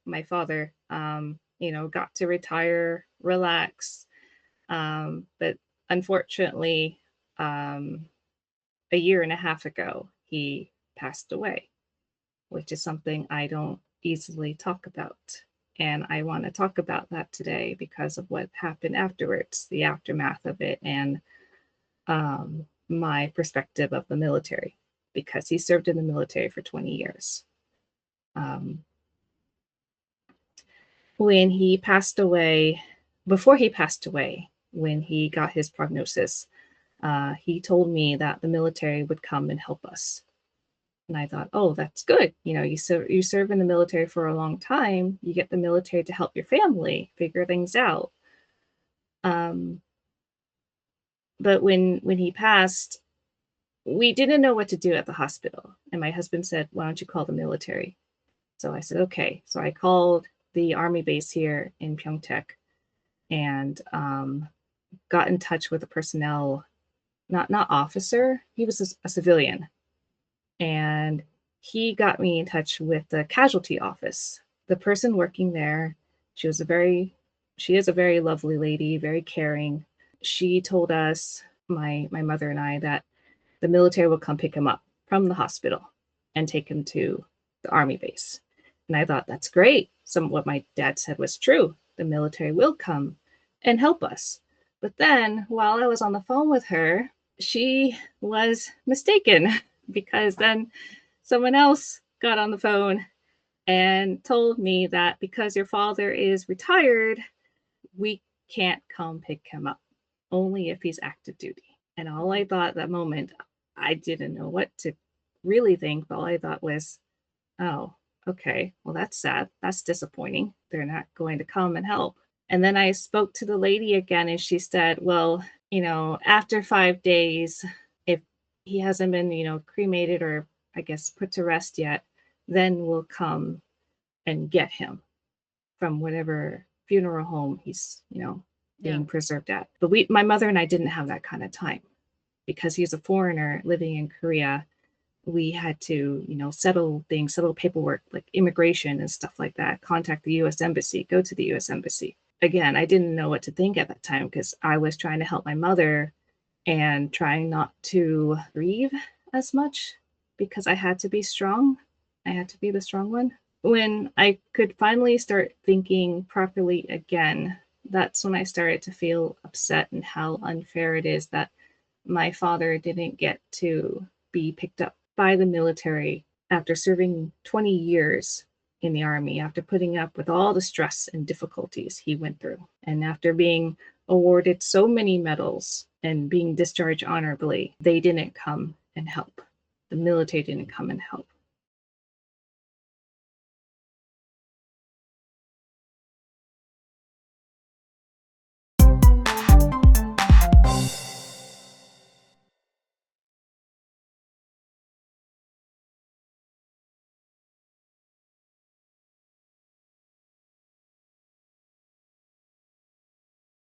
my father, got to retire, relax. But unfortunately, um, a year and a half ago, he passed away, which is something I don't easily talk about. And I want to talk about that today because of what happened afterwards, the aftermath of it, and my perspective of the military, because he served in the military for 20 years. Um, when he passed away, before he passed away, when he got his prognosis, he told me that the military would come and help us. And I thought, oh, that's good. You serve in the military for a long time. You get the military to help your family figure things out. Um, but when he passed, we didn't know what to do at the hospital. And my husband said, why don't you call the military? So I said, okay. So I called the Army base here in Pyeongtaek and got in touch with a personnel, not officer. He was a civilian. And he got me in touch with the casualty office. The person working there, she is a very lovely lady, very caring. She told us, my mother and I, that the military will come pick him up from the hospital and take him to the Army base. And I thought, that's great. What my dad said was true. The military will come and help us. But then while I was on the phone with her, she was mistaken because then someone else got on the phone and told me that because your father is retired, we can't come pick him up, only if he's active duty. And all I thought at that moment, I didn't know what to really think, but all I thought was, oh, okay, well, that's sad. That's disappointing. They're not going to come and help. And then I spoke to the lady again, and she said, well, after 5 days, if he hasn't been, cremated or I guess put to rest yet, then we'll come and get him from whatever funeral home he's, Yeah. being preserved at. But my mother and I didn't have that kind of time because he's a foreigner living in Korea. We had to, settle things, settle paperwork like immigration and stuff like that, contact the US Embassy, go to the US Embassy. Again, I didn't know what to think at that time because I was trying to help my mother and trying not to grieve as much because I had to be strong. I had to be the strong one. When I could finally start thinking properly again, that's when I started to feel upset and how unfair it is that my father didn't get to be picked up by the military after serving 20 years in the Army, after putting up with all the stress and difficulties he went through, and after being awarded so many medals and being discharged honorably. They didn't come and help. The military didn't come and help.